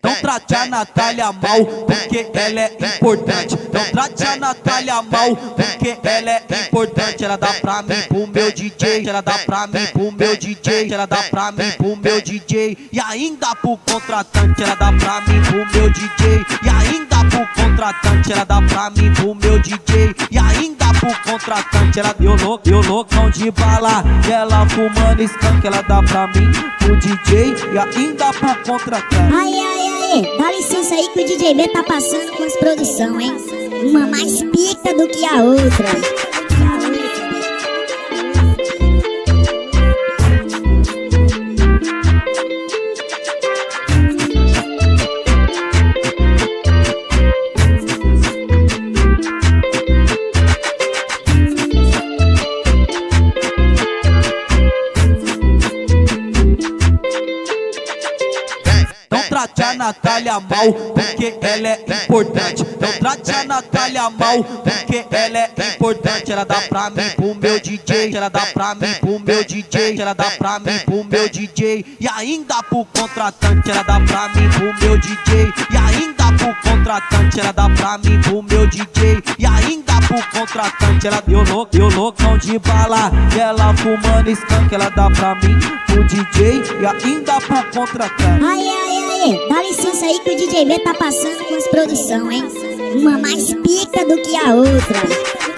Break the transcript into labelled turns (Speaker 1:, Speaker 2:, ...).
Speaker 1: Não trate a Natália mal, porque ela é importante. Não trate a Natália mal, porque ela é importante. Ela dá pra mim, pro meu DJ. Ela dá pra mim, pro meu DJ. Ela dá pra mim, pro meu DJ. E ainda pro contratante. Ela dá pra mim, pro meu DJ. E ainda pro contratante. Ela dá pra mim, pro meu DJ. E ainda pro contratante. Ela deu loucão de bala. E ela fumando skunk. Ela dá pra mim, pro DJ. E ainda pro contratante.
Speaker 2: Aí, dá licença aí que o DJ B tá passando com as produção, hein? Uma mais pica do que a outra.
Speaker 1: Não trate a Natália mal, porque ela é importante. Não trate a Natália mal, porque ela é importante. Ela dá pra mim, pro meu DJ. Ela dá pra mim, pro meu DJ. Ela dá pra mim, pro meu DJ. E ainda pro contratante. Ela dá pra mim, pro meu DJ. E ainda pro contratante. Ela dá pra mim, pro meu DJ. E ainda pro contratante. Ela deu loucão de bala. E ela fumando skunk. Ela dá pra mim, pro DJ. E ainda pro contratante.
Speaker 2: Aí, dá licença aí que o DJ B tá passando com as produção, hein? Uma mais pica do que a outra.